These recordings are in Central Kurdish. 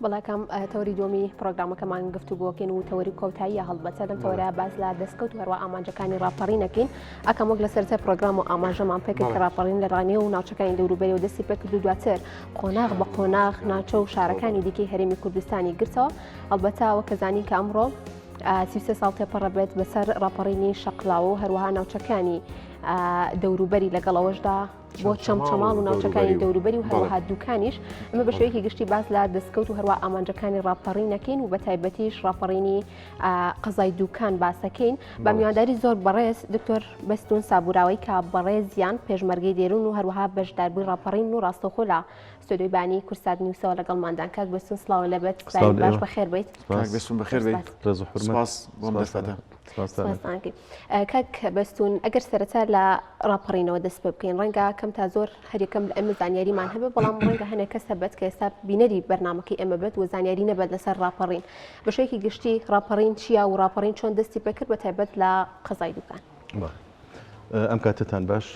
بەڵێکم تەوری دومی پرۆگرامەکەمان گفتوگۆکەین و تەوری کۆتاییە هەڵبەت دەم تەورە باز لە دەستکەوت و هەروە ئامانجەکانی ڕاپەڕینەکەین ئەکەم وەک لە سەرەتا پرۆگرام و ئاماژەمان پێکرد کە ڕاپەڕین لە ڕانێ و ناوچەکانی دەوروبەری و دەستی پێکرد و دواتر قۆناغ بە قۆناغ ناوچە و شارەکانی دیکەی هەرێمی کوردستانی گرتەوە هەڵبەتە وەک کەزانی کە ئەمڕۆ 33 ساڵ تێپەڕە بێت بەسەر ڕاپەڕینی شەقلاوە و هەروەها ناوچەکانی دەوروبەری لەگەڵەوەشدا بۆ چەمچەماڵ و ناوچەکانی دەوروبەری و هەروەها دوکانیش ئەمە بە شێوەیەکی گشتی باز لە دەستکەوت و هەروە ئامانجەکانی ڕاپەڕینەکەین و بە تایبەتیش ڕاپەڕینی قەزای دوکان باسەکەین بە میوانداری زۆر بەڕێز دکتۆر بەستون سابوراوی کە بەڕێزیان پێشمەرگەی دێرون و هەروەها بەشداربووی ڕاپەڕین و ڕاستەوخۆ لە ستۆدیۆی بانی کورسات نیوسەوە لەگەڵماندان کاک بەستون سڵاو لەبێت باش بەخێر بیت کاک بەستون بەخێر بیت سپاس بۆم دەستەدا کاک بەستون ئەگەر سەرەتا لە ڕاپەڕینەوە دەست پێ بکەین ڕەنگە کەم تا زۆر هەریەکەم لە ئەمە زانیاریمان هەبێت بەڵام ڕەنگە هەنێک کەس هەبێت کە ئێستا بینەری بەرنامەکەی ئەمە بێت و زانیاری نەبێت لەسەر ڕاپەڕین بە شێوەیەکی گشتی ڕاپەڕین چییە و ڕاپەڕین چۆن دەستی پێکرد بە تایبەت لە قەزای دوکان ئەم کاتتان باش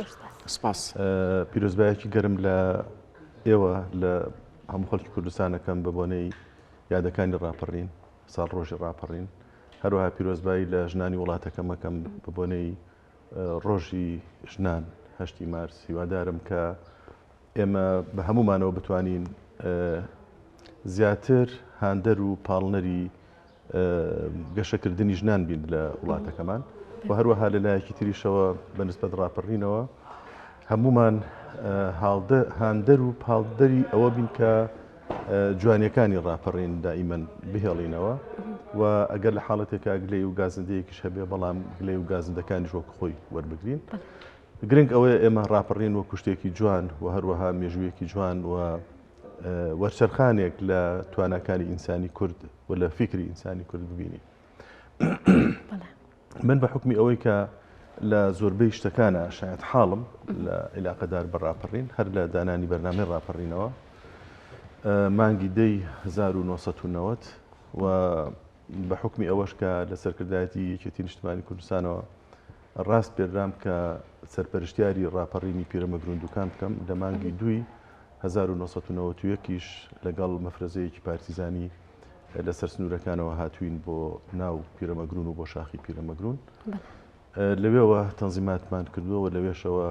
سپاس پیرۆزبایەکی گەرم لە ئێوە لە هەموو خەڵکی کوردستانەکەم بە بۆنەی یادەکانی ڕاپەڕین ساڵ ڕۆژی ڕاپەڕین هەروەها پیرۆزبایی لە ژنانی وڵاتەکەمەکەم بە بۆنەی ڕۆژی ژنان 8 مارس هیوادارم کە ئێمە بە هەمومانەوە بتوانین زیاتر هاندەر و پاڵنەری گەشەکردنی ژنان بین لە وڵاتەکەمان و هەروەها لەلایەکی تریشەوە بەنسبەت ڕاپەڕینەوە هەمومان هاندەر و پاڵدەری ئەوە بین کە جوانیەکانی ڕاپەڕین دائیمەن بهێڵینەوە و ئەگەر لە حاڵەتێکا گلەی و گازندەیەکیش هەبێ بەڵام گلەی و گازندەکانیش وەک خۆی وەربگرین گرنگ ئەوەیە ئێمە ڕاپەڕین وەک کوشتێکی جوان و هەروەها مێژوویەکی جوان و وەرچەرخانێک لە تواناکانی ئینسانی کورد و لە فکری ئینسانی کورد ببینی من بە حکمی ئەوەی کە لە زۆربەی شتەکانە شاید حاڵم لە علاقەدار بە ڕاپەڕین هەر لە دانانی بەرنامەی ڕاپەڕینەوە مانگی دەی 1990 و بە حکمی ئەوەش کە لە سەرکردایەتی یەکێتی نیشتیمانی کوردستانەوە ڕاست پێرام کە سەرپەرشتیاری ڕاپەڕینی پیرەمەگرون دوکان بکەم لە مانگی دوی 1991 لەگەڵ مەفرەزەیەکی پارتیزانی لەسەر سنوورەکانەوە هاتوین بۆ ناو پیرەمەگرون و بۆ شاخی پیرەمەگرون لەوێەوە تەنزیماتمان کردووە و لەوێشەوە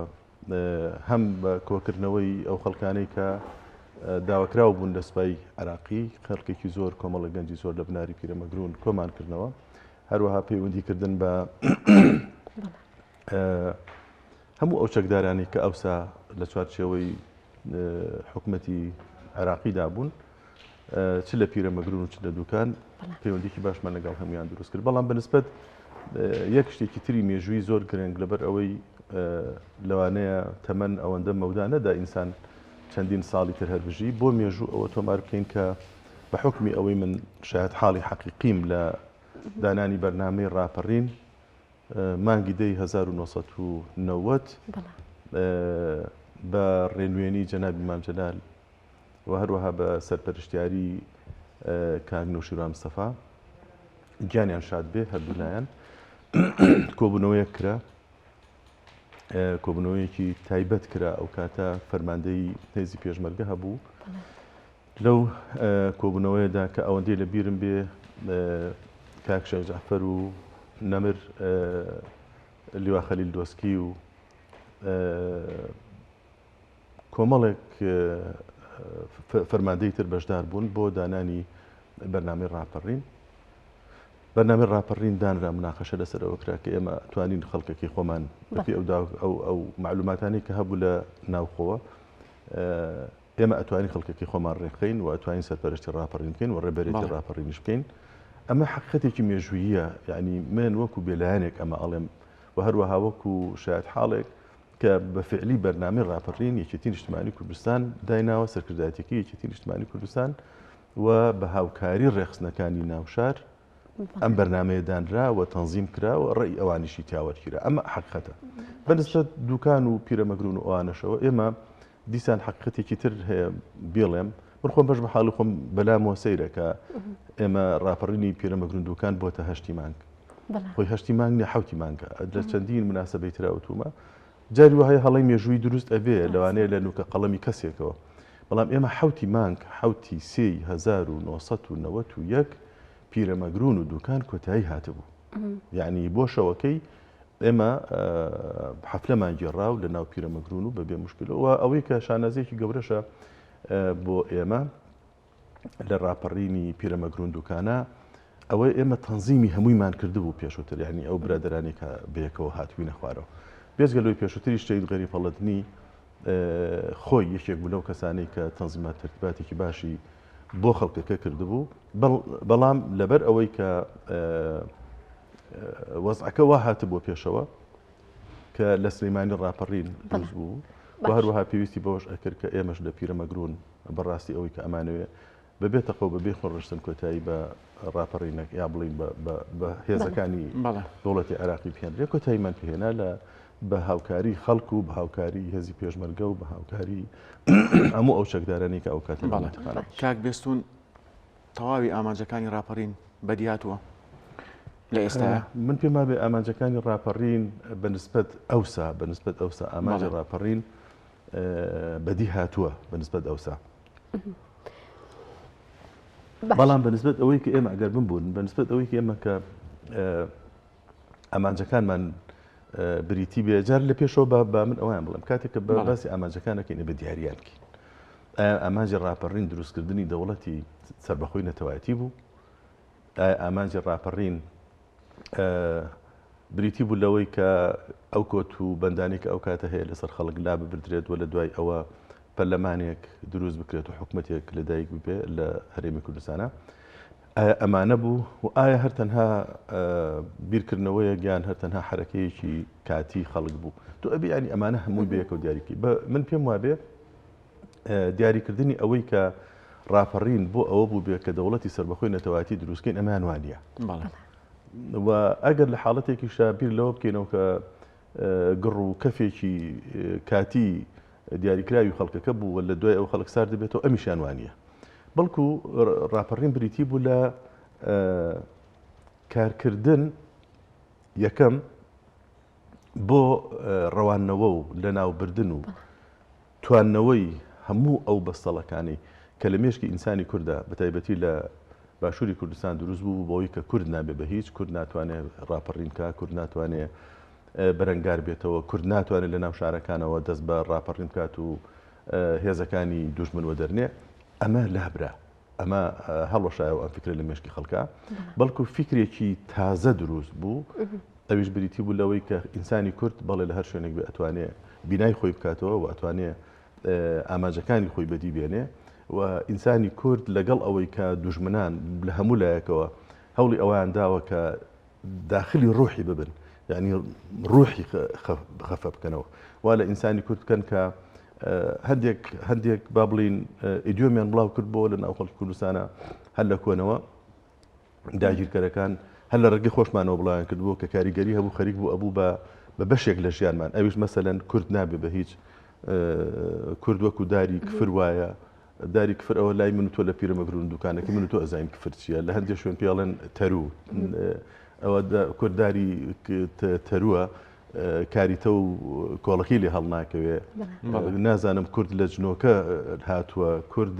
هەم بە کۆکردنەوەی ئەو خەڵکانەی کە داواکراو بوون لە سوپای عراقی خەڵکێکی زۆر کۆمەڵە گەنجی زۆر لە بناری پیرەمەگرون کۆمانکردنەوە هەروەها پەیوەندیکردن بە هەموو ئەو چەکدارانی کە ئەوسا لە چوارچێوەی حکومەتی عراقیدا بوون چ لە پیرەمەگرون و چ لە دوکان پەیوەندیکی باشمان لەگەڵ هەمویان دروست کرد بەڵام بەنسبەت یەک شتێکی تری مێژووی زۆر گرنگ لەبەر ئەوەی لەوانەیە تەمەن ئەوەندە مەودا نەدا ئینسان چەندین ساڵی تر هەربژی بۆ مێژوو ئەوە تۆمار بکەین کە بە حکمی ئەوەی من شاید حاڵی حەقیقیم لە دانانی بەرنامەی ڕاپەڕین مانگی دەی 1990 بە ڕێنوێنی جەنابی مام جەلال و هەروەها بە سەرپەرشتیاری کاک نوشیروان مستەفا گیانیان شاد بێ هەردوولایەن کۆبوونەوەیەک کرا کۆبوونەوەیەکی تایبەت کرا ئەو کاتە فەرماندەی هێزی پێشمەرگە هەبوو لەو کۆبوونەوەیەدا کە ئەوەندەی لە بیرم بێ کاک شێخ جەعفەر و نەمر لیوا خەلیل دۆسکی و کۆمەڵێک فەرماندەی تر بەشدار بوون بۆ دانانی بەرنامەی ڕاپەڕین بەرنامەی ڕاپەڕین دانرا مناقەشە لەسەر ئەوە کرا کە ئێمە توانین خەڵکێکی خۆمان بەپێ ئەو معلوماتانی کە هەبوو لە ناوخۆوە ئێمە ئەتوانین خەڵکێکی خۆمان ڕێکخین و ئەتوانین سەرپەرشتی ڕاپەڕین بکەین و ڕێبەرێتی ڕاپەڕینیش بکەین ئەمە حقیقەتێکی مێژوویە یعنی من وەکو بێلایەنێک ئەمە ئەڵێم و هەروەها وەکو شاید حاڵێک کە بە فعلی بەرنامەی ڕاپەڕین یەکێتی نیشتیمانی کوردستان دایناوە سەرکردایەتێکی یەکێتی نیشتیمانی کوردستان و بە هاوکاری ڕێخستنەکانی ناوشار ئەم بەرنامەیە دانرا و تەنزیم کرا و ڕێی ئەوانیشی تیاوەرگیرە ئەمە حقیقەتە بەنسبەت دوکان و پیرەمەگرون و ئەوانەشەوە ئێمە دیسان حقیقەتێکی تر هەیە بێڵێم من خۆم بەش بە حاڵی خۆم بەلامەوە سەیرە کە ئێمە ڕاپەڕینی پیرەمەگرون دوکان بۆتە 8 مانگ خۆی 8 مانگ نیە 7 مانگە لە چەندین مناسبەی تراوتومە جاری وهەیە هەڵی مێژووی دروست ئەبێ لەوانەیە لە نوکە قەڵەمی کەسێکەوە بەڵام ئێمە حوتی مانگ حوتی 1991 پیرەمەگرون و دوکان کۆتایی هاتبوو یعنی بۆ شەوەکەی ئێمە حەفلەمان گێڕا و لە ناو پیرەمەگرون و بەبێ مشکلەوە ئەوەی کە شانازێکی گەورەشە بۆ ئێمە لە ڕاپەڕینی پیرەمەگرون دوکانە ئەوەی ئێمە تەنزیمی هەموویمان کردبوو پێشووتر یعنی ئەو برادرانی کە بەیەکەوە هاتووینە خوارەوە بێزگەلەوەی پێشووتری شتەی غەریفەڵەتنی خۆی یەکێک بوو لەو کەسانەی کە تەنزیمات ترتیباتێکی باشی بۆ خەڵکەکە کردبوو بەڵام لەبەر ئەوەی کە وەزعەکە وا هاتبووە پێشەوە کە لە سلەیمانی ڕاپەڕین دروست بوو و هەروەها پێویستی بەوەش ئەکرد کە ئێمەش لە پیرەمەگرون بەڕاستی ئەوەی کە ئەمانەوێ ببێتە قەو بەبێ خۆڕشتن کۆتایی بە ڕاپەڕینەک یا بڵین بە هێزەکانی دەوڵەتی عێراقی پێێنرێ کۆتاییمان پێهێنا لە بە هاوکاری خەڵکو و بە هاوکاری هێزی پێشمەرگە و بە هاوکاری هەموو ئەو چەکدارانی کە ئەو کاتە کاک بێستون تەواوی ئامانجەکانی ڕاپەڕین بەدیهاتووە لە ئێستا من پێم وابێ ئامانجەکانی ڕاپەڕین بەنسبەت ئەوسا ئامانجە ڕاپەڕین بەدی هاتووە بەنسبەت ئەوسا بەڵام بەنسبەت ئەوەی کە ئێمە ئەگەر بمبوون بەنسبەت ئەوەی کە ئێمە کە ئامانجەکانمان بریتی بێجار لە پێشەوە با من ئەویان بڵم کاتێک کە باسی ئامانجەکانەکەینە بە دیاریانکەین ئامانجی ڕاپەڕین دروستکردنی دەوڵەتی سەربەخۆی نەتەوایەتی بوو ئامانجی ڕاپەڕین بریتی بوو لەوەی کە ئەو کۆت و بەندانی کە ئەو کاتە هەیە لەسەر خەڵک لا ببردرێت و لە دوای ئەوە پەرلەمانێک دروست بکرێت و حکوومەتێک لەدایک ببێ لە هەرێمی کوردستانە ئەمانە بوو و ئایا هەر تەنها بیرکردنەوەیە گیان هەر تەنها حرەکەیەکی کاتی خەڵک بوو تو ئەبی ینی ئەمانە هەمووی بەیەکەوە دیاریکی من پێم وابێ دیاریکردنی ئەوەی کە ڕاپەڕین بۆ ئەوە بوو بێ کە دەوڵەتی سەربەخۆی نەتەوایەتی دروستکەین ئەمان وانە و ئەگەر لە حاڵەتێکی شابیر لەوە بکەینەوە کە گڕ و کەفێکی کاتی دیاریکراوی خەڵکەکە بوو لە دوای ئەو خەڵک سار دەبێتەوە ئەمیشان وانە بەڵکو ڕاپەڕین بریتی بوو لە کارکردن یەکەم بۆ ڕەوانەوە و لە ناوبردن و تواننەوەی هەموو ئەو بەستەڵەکانی کە لە مێشکی ئینسانی کووردە بەتایبەتی لە باشووری کوردستان دروست بوو بۆەوەی کە کورد نابێ بە هیچ کورد ناتوانێت ڕاپەڕینکە کورد ناتوانێت بەرەنگار بێتەوە کورد ناتوانێت لە ناو شارەکانەوە دەست بە ڕاپەڕین بکات و هێزەکانی دوژمن وەدەرنێ ئەمە لابرا ئەمە هەڵەشایەوە ئەم فکرە لە مێشکی خەڵکە بەڵکو فکرێکی تازە دروست بوو ئەویش بریتی بوو لەوەی کە ئینسانی کورد بەڵێ لە هەر شوێنێک بێ ئەتوانێت بینای خۆی بکاتەوە و ئەتوانێت ئاماجەکانی خۆی بەدی بێنێ و ئینسانی کورد لەگەڵ ئەوەی کە دوژمنان لە هەموو لایەکەوە هەوڵی ئەویان داوە کە داخلی ڕوحی ببن یعنی ڕوحی خەفە بکەنەوە وا لە ئینسانی کورد بکەن کە هەندێک با بڵین ئیدیۆمیان بڵاو کرد بۆ لە ناو خەڵکی کوردستانە هەر لە کۆنەوە داگیرکەرەکان هەر لە ڕێگەی خۆشمانەوە بڵاویان کردبوو کە کاریگەری هەبوو خەریک بوو ئەبوو بە بەشێک لە ژیانمان ئەویش مەسەلەن کورد نابێ بە هیچ کورد وەکو داری کفر وایە داری کفر ئەوە لای من تۆ لە پیرەمەگرون دوکانەکە من تۆ ئەزانین کفر چییە لە هەندێک شوێن پێڵێن تەرو ئەوە کوردداری تەرووە کاریتە و کۆڵەکی لێ هەڵ ناکەوێ نازانم کورد لە جنۆکە هاتووە کورد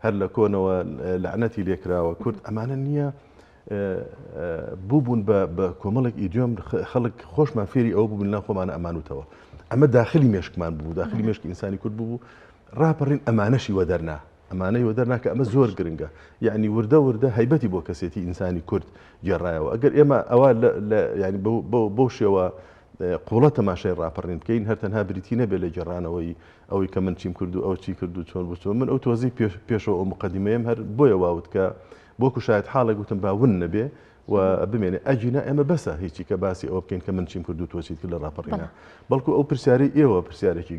هەر لە کۆنەوە لەعنەتی لێکراوە کورد ئەمانە نییە بووبوون بە کۆمەڵێک ئیدیۆم خەڵک خۆشمان فێری ئەوە بوو لە خۆمانە ئەمانوتەوە ئەمە داخلی مێشکمان بوو داخلی مێشکی ئینسانی کورد بوو ڕاپەڕین ئەمانەشی وەدەرنا ئەمانەی وەدەرنا کە ئەمە زۆر گرنگە یعنی وردە هەیبەتی بۆ کەسێتی ئینسانی کورد گێڕایەوە ئەگەر ئێمە ئەوە ینی بەو شێوە قوڵە تەماشای ڕاپەڕین بکەین هەر تەنها بریتی نەبێت لە گێڕانەوەی ئەوەی کە من چیم کرد و ئەو چی کرد و چۆن بچۆ من ئەو تۆزی پێشەوە ئەو مقدمەیەم هەر بۆیە واوت کە بۆکو شاید حاڵێک گوتم باون نەبێ و بمێنێ ئەجینا ئێمە بەسە هیچی کە باسی ئەوە بکەین کە من چیم کرد و تۆچیت کرد لە ڕاپەڕینە بەڵکو ئەو پرسیاری ئێوە پرسیارێکی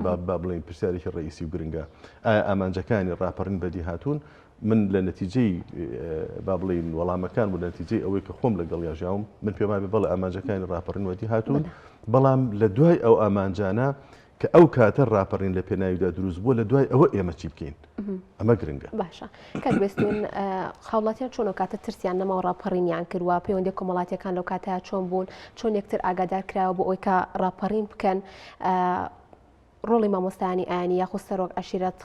با بڵین پرسیارێکی ڕئیسی و گرنگە ئایا ئامانجەکانی ڕاپەڕین بەدی هاتوون من لە نەتیجەی با بڵین وەڵامەکان و لە نەتیجەی ئەوەی کە خۆم لەگەڵ یاژاوم من پێم وابێ بەڵێ ئامانجەکانی ڕاپەڕین وەدی هاتوون بەڵام لە دوای ئەو ئامانجانە کە ئەو کاتە ڕاپەڕین لە پێناویدا دروست بووە لە دوای ئەوە ئێمە چی بکەین ئەمە گرنگە باشە کات بێستون خاوڵاتیان چۆن ئەو کاتە ترسیان نەما و ڕاپەڕینیان کردووە پەیوەندی کۆمەڵاتیەکان لەو کاتەیە چۆن بوون چۆن یەکتر ئاگادار کراوە بۆ ئەوەی کە ڕاپەڕین بکەن ڕۆڵی مامۆستایانی ئاینی یاخود سەرۆک عەشیرەت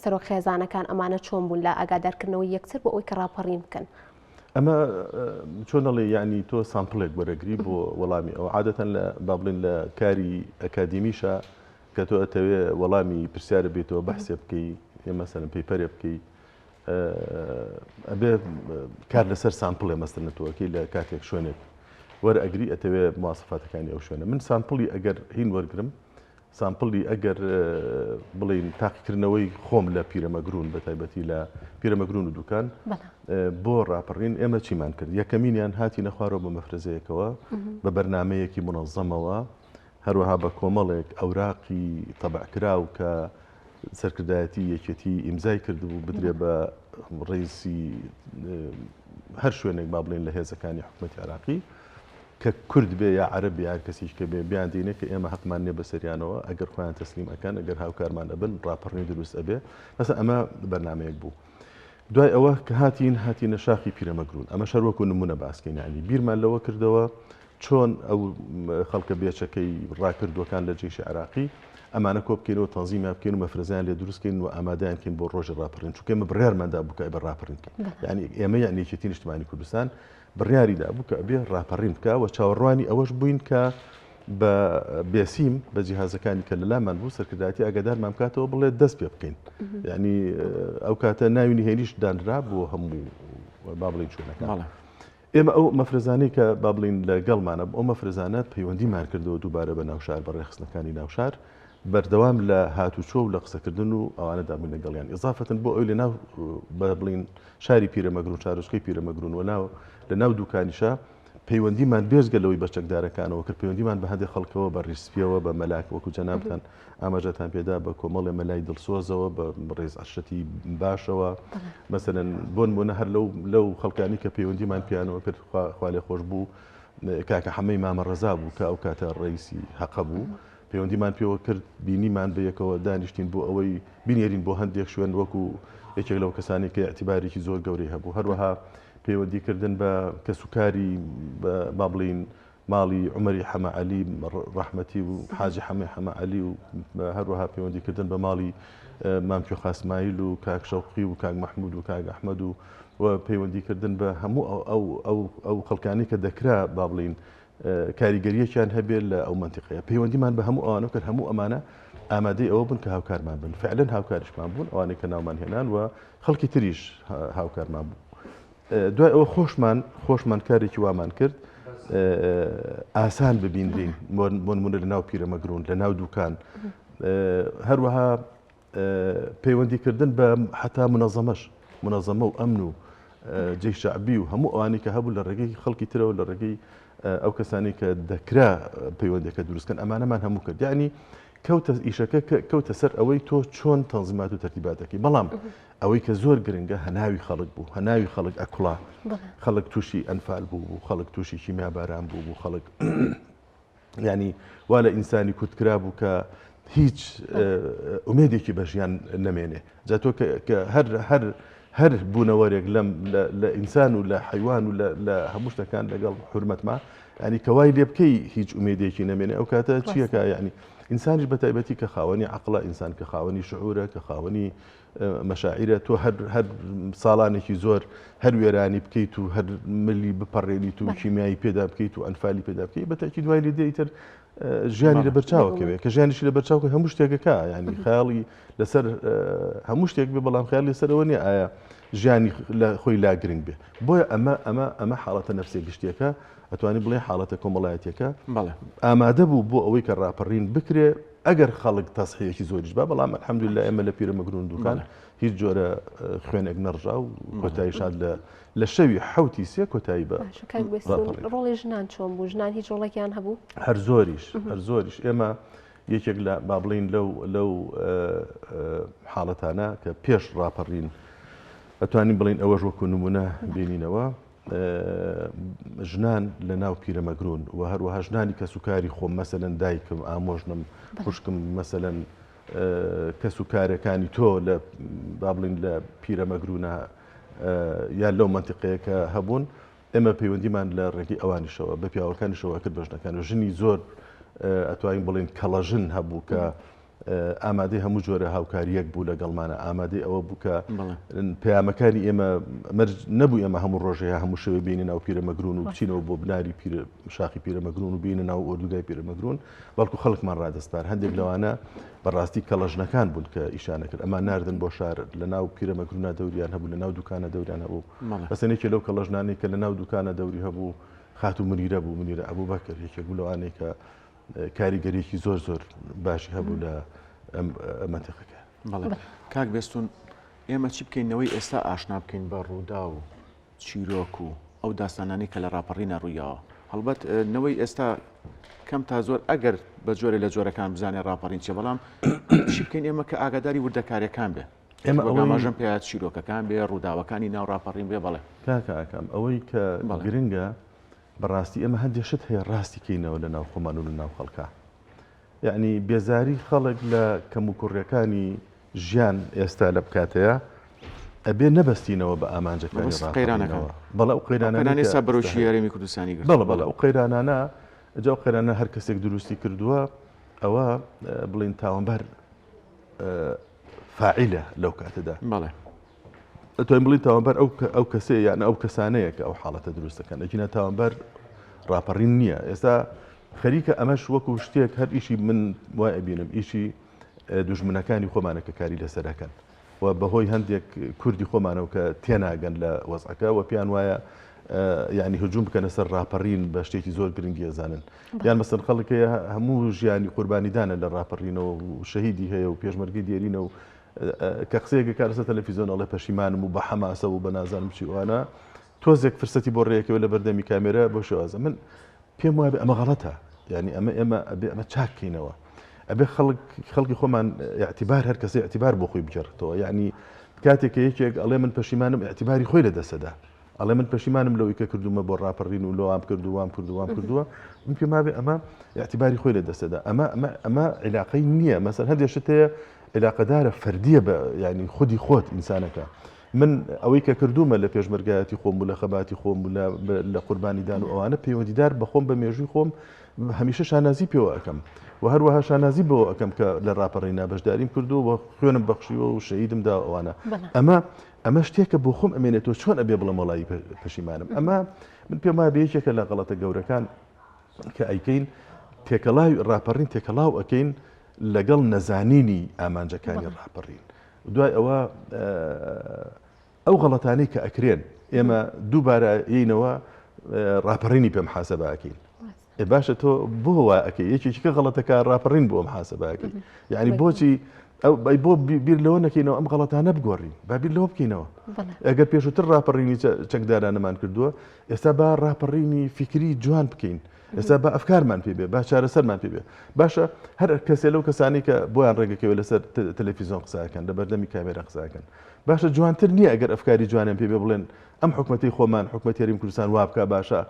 سەرۆک خێزانەکان ئەمانە چۆن بوون لە ئاگادارکردنەوەی یەکتر بۆ ئەوەی کە ڕاپەڕین بکەن؟ ئەمە چۆنەڵێ یعنی تۆ سامپڵێک وەرەگری بۆ وەڵامی ئەو عادەتەن لە با بڵێن لە کاری ئەکادیمیشە کە تۆ ئەتەوێ وەڵامی پرسیارە بێتەوە بەحسێ بکەی مەسەلەن پێیپەرێ بکەی ئەبێ کار لەسەر سامپڵێ مەستنەتەوەکەی لە کاتێک شوێنێک وەرئەگری ئەتەوێ مواسفاتەکانی ئەو شوێنە من سامپڵی ئەگەر هین وەرگرم سامپڵی ئەگەر بڵین تاقیکردنەوەی خۆم لە پیرەمەگرون بە تایبەتی لە پیرەمەگرون و دوکان بۆ ڕاپەڕین ئێمە چیمان کرد یەکەمینیان هاتی نەخوارەوە بە مەفرەزەیەکەوە بە بەرنمەیەکی منەظەمەوە هەروەها بە کۆمەڵێک ئەوراقی تەبعکراو کە سەرکردایەتی یەکێتی ئیمزای کردبوو بدرێ بە ڕئیسی هەر شوێنێک با بڵێن لە هێزەکانی حکوومەتی عێراقی کە کورد بێ یا عەرەب یا کەسیش کە بێ بیان دێنێ کە ئێمە حەقمان نییە بەسەریانەوە ئەگەر خۆیان تەسلیم ئەکەن ئەگەر هاوکارمان ئەبن ڕاپەڕینی دروست ئەبێ مەسەن ئەمە بەرنمەیەک بوو. دوای ئەوە کە هاتینە شاخی پیرەمەگرون ئەمە شەروەکو نمونە باسکەین ینی بیرمان لەوە کردەوە چۆن ئەو خەڵکە بێچەکەی ڕاکردوەکان لە جێشی عێراقی ئەمانە کۆ بکەینەوە تەنزیمیان بکەین و مەفرەزیان لێ دروستکەین و ئامادەیانکەین بۆ ڕۆژی ڕاپەڕین چونکە ئێمە بڕیارماندا بوو کە ئەبێ ڕاپەڕین بکەین یعنی ئێمە یعنی یەکێتی نیشتیمانی کوردستان بڕیاریدا بوو کە ئەبێ ڕاپەڕین بکە و چاوەڕوانی ئەوەش بووین کە بە بێسیم بە جیهازەکانی کە لەلامان بوو سەرکردایەتی ئاگادارمان بکاتەوە بڵێ دەست پێ بکەین یعنی ئەو کاتە ناوی نهێنیش دانرا بۆ هەموو با بڵین شوێنەکان ئێمە ئەو مەفرەزانەی کە با بڵین لەگەڵمانە ئەو مەفرەزانە پەیوەندیمان کردەوە دووبارە بە ناوشار بە ڕێخستنەکانی ناوشار بەردەوام لە هاتوچۆ و لە قسەکردن و ئەوانەدا بووین لەگەڵیان ئضافەتن بۆ ئەوی لە ناو بە بڵین شاری پیرەمەگرون چارۆچکەی پیرەمەگرون و لە ناو دوکانیشە پەیوەندیمان بێزگەلەوەی بە چەکدارەکانەوە کرد پەیوەندیمان بە هەندێک خەڵکەوە بە ڕیسپیەوە بە مەلاک وەکو جەنابتان ئاماژەتان پێدا بە کۆمەڵێ مەلای دڵسۆزەوە بە ڕێز عەشەتی باشەوە مەسەلەن بۆ نمونە هەر لەو خەڵکانی کە پەیوەندیمان پیانەوە کرد خوا لێ خۆش بوو کاکە حەمەی مامە ڕەزا بوو کە ئەو کاتە ڕئیسی حەقە بوو پەیوەندیمان پێوە کرد بینیمان بە یەکەوە دانیشتین بۆ ئەوەی بینێرین بۆ هەندێک شوێن وەکو یەکێک لەو کەسانی کە ئەعتیبارێکی زۆر گەورەی هەبوو هەروەها پەیوەندیکردن بە کەسوکاری با بڵین ماڵی عومەری حەمە عەلی ڕەحمەتی و حاجی حەمە عەلی و هەروەها پەیوەندیکردن بە ماڵی مامکیۆ خاسمایل و کاک شەوقی و کاک مەحموود و کاک ئەحمەد و پەیوەندیکردن بە هەموو ئەو خەڵکانی کە دەکرا با بڵین کاریگەریەکیان هەبێت لە ئەو منتیقەیە پەیوەندیمان بە هەموو ئەوانە کرد هەموو ئەمانە ئامادەی ئەوە بن کە هاوکارمان بن فعلەن هاوکاریشمان بوون ئەوانەی کە ناومان هێنان و خەڵکی تریش هاوکارمان بوو دوای ئەوە خۆشمان کارێکی وامان کرد ئاسان ببینرین بۆ نمونە لە ناو پیرەمەگرون لە ناو دوکان هەروەها پەیوەندیکردن بە حتا منەظەمە و ئەمن و جێی شەعبی و هەموو ئەوانەی کە هەبوو لە ڕێگەی خەڵکی ترەوە لە ڕێگەی ئەو کەسانی کە دەکرا پەیوەندەکە دروستکەن ئەمانەمان هەموو کرد یعنی ئیشەکە کەوتە سەر ئەوەی تۆ چۆن تەنزیمات و تەرتیباتەکەی بەڵام ئەوەی کە زۆر گرنگە هەناوی خەڵک بوو هەناوی خەڵک ئەکوڵا خەڵک تووشی ئەنفال بوو خەڵک تووشی کیمیا باران بوو خەڵک ینی وا لە ئینسانی کوردکرا بوو کە هیچ ئومێدێکی بە ژیان نەمێنێ جا تۆ کە هەر بوونەوەرێک لە ئینسان و لە حیوان و لە هەموو شتەکان لەگەڵ حورمەتما ینی کەوای لێ بکەی هیچ ئومێدێکی نەمێنێ ئەو کاتە چیەکە ینی ئینسانیش بە تایبەتی کە خاوەنی عەقڵە ئینسان کە خاوەنی شعورە کە خاوەنی مەشاعیرە تۆ هەر ساڵانێکی زۆر هەر وێرانی بکەیت و هەر ملی بپەڕێنیت و کیمیایی پێدا بکەیت و ئەنفالی پێدا بکەیت بەتاکید دوای لێ دێیتر ژیانی لە بەرچاوەکەوێ کە ژیانیشی لە بەرچاوکە هەموو شتێکەکە ینی خەیاڵی لەسەر هەموو شتێک بێ بەڵام خەیاڵی لەسەرەوە نیە ئایا ژیانی خۆی لا گرنگ بێ بۆیە ئەمە حاڵەتە نەفسێ گشتیەکە ئەتوانی بڵێ حاڵەتە کۆمەڵایەتیەکە ئامادە بوو بۆ ئەوەی کە ڕاپەڕین بکرێ ئەگەر خەڵک تەسحیەکی زۆریش بە بەڵام الحەمدولillah ئێمە لە پیرەمەگرون دوکان هیچ جۆرە خوێنێک نەڕژا و کۆتاییشان لە شەوی حوتی سێ کۆتایی بە ڕۆڵی ژنان چۆن بوو ژنان هیچ ڕۆڵێکیان هەبوو هەر زۆریش ئێمە یەکێک لە با بڵین لەو حاڵەتانە کە پێش ڕاپەڕین ئەتوانین بڵین ئەوەش وەکو نمونە بینینەوە ژنان لە ناو پیرەمەگرون و هەروەها ژنانی کە سوکاری خۆم مەسەلەن دایکم ئامۆژنم خوشکم مەسەلەن کە سوکارەکانی تۆ لە با بڵین لە پیرەمەگرونە یان لەو منتیقەیە کە هەبوون ئێمە پەیوەندیمان لە ڕێگەی ئەوانیشەوە بە پیاوەکانیشەوە کرد بە ژنەکان و ژنی زۆر ئەتوانین بڵین کەڵەژن هەبوو کە ئامادەی هەموو جۆرە هاوکاریەک بوو لەگەڵمانە ئامادەی ئەوە بوو کە پەیامەکانی ئێمە نەبوو ئێمە هەموو ڕۆژەیە هەموو شەوێ بینە ناو پیرەمەگرون و بچینەوە بۆ بناری شاخی پیرەمەگرون و بینە ناو ئۆردوگای پیرەمەگرون بەڵکو خەڵکمان ڕادەستار هەندێک لەوانە بەڕاستی کەڵەژنەکان بوون کە ئیشانە کرد ئەمان ناردن بۆ شار لە ناو پیرەمەگرونە دەوریان هەبوو لە ناو دوکانە دەوریان هەبوو بەسەنێکی لەو کەڵەژنانەی کە لە ناو دوکانە دەوری هەبوو خات و منیرە بوو منیرە ئەبوو بەکر یەکێک بوو لەوانەیە کە کاریگەریەکی زۆر باشی هەبوو لە منتیقەکە. کاک بێستون ئێمە چی بکەینەوەی ئێستا ئاشنا بکەین بە ڕوودا و چیرۆک و ئەو داستانانی کە لە ڕاپەڕینە ڕوویەوە هەڵبەت نەوەی ئێستا کەم تا زۆر ئەگەر بە جۆرە لە جۆرەکان بزانێ ڕاپەڕین چێ بەڵام چی بکەین ئێمە کە ئاگاداری وردەکاریەکان بێ ئێمە ئەماژەم پێات چیرۆکەکان بێ ڕووداوەکانی ناو ڕاپەڕین بێ بەڵێ کاکەکەم ئەوەی کە گرنگە بەڕاستی ئەمە هەندێشت هەیە ڕاستی کەینەوە لە ناو خۆمان و لە ناو خەڵکە یعنی بێزاری خەڵک لە کەم و کوڕیەکانی ژیان ئێستا لە بکاتەیە ئەبێ نەبەستینەوە بە ئامانجەکانی قەیرانەکەەوە بەڵە ئەو قەیرانانە سا بەرەوشی یاریمی کوردستانی گرت بەڵە ئەو قەیرانانە ئەجا قەیرانە هەر کەسێک دروستی کردووە ئەوە بڵین تاوانبەر فاعیلە لەو کاتەدا بەڵێ ئەتوانین بڵین تاوانبەر ئەو کەسێ یان ئەو کەسانەیە کە ئەو حاڵەتە دروستەکەن ئەجینە تاوانبەر ڕاپەڕین نییە ئێستا خەریکە ئەمەش وەکو شتێک هەر ئیشی من وای بینم ئیشی دوژمنەکانی خۆمانە کە کاری لەسەرەکەن و بەهۆی هەندێک کوردی خۆمانەوە کە تێناگەن لە وەزعەکە و پیان وایە یعنی هجوم بکەنە سەر ڕاپەڕین بە شتێکی زۆر گرنگی ئەزانن یان مەسەن خەڵکەیە هەموو ژیانی قوربانیدانە لە ڕاپەڕینەوە و شەهیدی هەیە و پێشمەرگی دێرینە و کە قسەیەکە کارەسە تەلەڤیزیۆن ئەڵێ پەشیمانم و بە حەماسە و بە نازانم چی وانە تۆزێک فرسەتی بۆ ڕێیەکەوە لە بەردەمی کامێرە بۆ شێوازە من پێم وایە ئەمە غەڵەتە یعنی ئەمە چاککەینەوە ئەبێ خەڵکی خۆمان اعتیبار هەر کەسێ اعتیبار بۆ خۆی بجێڕێتەوە یعنی کاتێک یەکێک ئەڵێ من پەشیمانم اعتیباری خۆی لەدەستەدا ئەڵێ من پەشیمانم لەوەی کە کردومە بۆ ڕاپەڕین و لەوام کردووە من پێم وایە ئەمە اعتیباری خۆی لەدەستەدا ئەمە علاقەی نییە مەسەن هەندێک شت هەیە علاقەدارە فەردیە بە ینی خودی خۆت ئینسانەکە من ئەوەی کە کردومە لە پێشمەرگایەتی خۆم و لە خەباتی خۆم و لە قوربانیدان و ئەوانە پەیوەندیدار بە خۆم بە مێژووی خۆم هەمیشە شانازی پێوە ئەەکەم و هەروەها شانازی بۆ ئەەکەم کە لە ڕاپەڕینا بەشداریم کردو و خوێنم بەخشیوە و شەهیدمدا ئەوانە ئەمە شتێکە بۆ خۆم ئەمێنێتەوە چۆن ئەبێ بڵە مەڵایی پەشیمانم ئەمە من پێم وایە بەیەکێکە لە غەڵەتە گەورەکان کە ئەیکەین تێکەڵاوی ڕاپەڕین تێکەڵاو ئەەکەین لەگەڵ نەزانینی ئامانجەکانی ڕاپەڕین دوای ئەوە ئەو غەڵەتانەی کە ئەکرێن ئێمە دووبارە یینەوە ڕاپەڕینی پێم حاسەباکەین باشە تۆ بۆ وا ئەەکەی یەکێکیکە غەڵەتەکە ڕاپەڕین بۆ ئەم حاسەباکەی یعنی بۆچی بۆ بیر لەوە نەکەینەوە ئەم غەڵەتانە بگۆڕین با بیر لەوە بکەینەوە ئەگەر پێشووتر ڕاپەڕینی چەکدارانەمان کردووە ئێستا با ڕاپەڕینی فکری جوان بکەین ئێستا بە ئەفکارمان پێ بێ با چارەسەرمان پێ بێ باشە هەر کەسێ لەو کەسانی کە بۆیان ڕێگەکەوە لەسەر تەلەڤیزیۆن قساکەن لە بەردەمی کامێرە قساکەن باشە جوانتر نییە ئەگەر ئەفکاری جوانیان پێ بێ بڵێن ئەم حکومەتی خۆمان حکومەتی هەرێمی کوردستان وا بکە باشە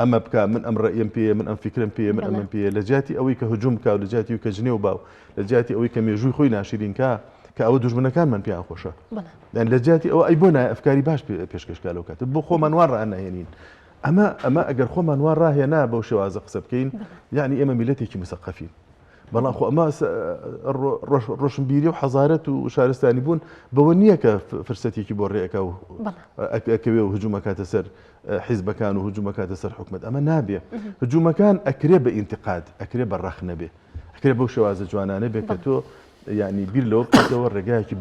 ئەمە بکە من ئەم ڕێیم پێ من ئەم فکرم پێ من ئەمەم پێ لە جیاتی ئەوەی کە هجوم بکە و لە جیاتی کە جنێ و باو لە جیاتی ئەوەی کە مێژووی خۆی ناشرینکە کە ئەوە دوژمنەکانمان پێیان خۆشە لە جیاتی ئەوە ئەی بۆ نایە ئەفکاری باش پێشکەشکا لەو کاتە بۆ خۆمان وا ڕائەنەهێنین ئەمە ئەگەر خۆمان وا ڕاهێنا بەو شێوازە قسە بکەین یعنی ئێمە میلەتێکی مسەقەفین بەڵام خۆ ئەمە ڕۆشنبیری و حەزارەت و شارستانی بوون بەوە نییە کە فرسەتێکی بۆ ڕێەکە و ئەکەوێ و هجوومەکاتە سەر حیزبەکان و هجوومەکاتە سەر حکومەت ئەمە نابێ هجوومەکان ئەکرێ بە ئینتقاد ئەکرێ بە ڕەخ نەبێ ئەکرێ بەو شێوازە جوانانە بێ کە تۆ یعنی بیر لەوە بکەیتەوە ڕێگایەکی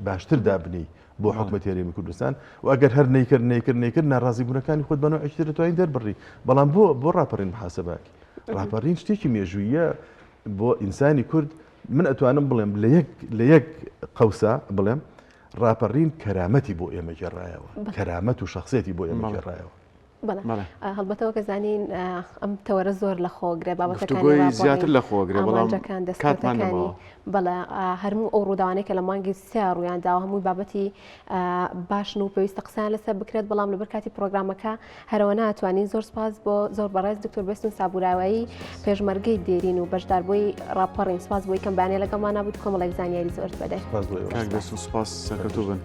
باشتر دابنی بۆ حکومەتی هەرێمی کوردستان و ئەگەر هەر نەیکرد ناڕازی بوونەکانی خۆت بەنەوە ئەکتر دەتوانین دەربڕی بەڵام بۆ ڕاپەڕین محاسەباکی ڕاپەڕین شتێکی مێژوویە بۆ ئینسانی کورد من ئەتوانم بڵێم لە یەک قەوسا بڵێم ڕاپەڕین کەرامەتی بۆ ئێمە گێڕایەوە کەرامەت و شخصێتی بۆ ئێمە گێڕایەوە هەڵبەتەوە کە زانین ئەم تەوەرە زۆر لە خۆگرێ بابەتەکانی زیاتر لە خۆگرێ ئامانجەکان دەستکەوتەکانی بەڵێ هەرموو ئەو ڕووداوانەی کە لە مانگی 3 ڕوویان داوە هەمووی بابەتی باشن و پێویستە قسەیان لەسەر بکرێت بەڵام لەبەر کاتی پرۆگرامەکە هەرەوە ناتوانین زۆر سپاس بۆ زۆر بەڕێز دکتۆر بێستون سابوورایایی پێشمەرگەی دێرین و بەشداربووی ڕاپەڕین سپاس بۆی کەم بەیانیە لەگەڵمان نبوویت کۆمەڵێک زانیاری زۆر بەدەست سپاس بۆ ئێوە. کاک بێستون سپاس سەرکەوتوو بن.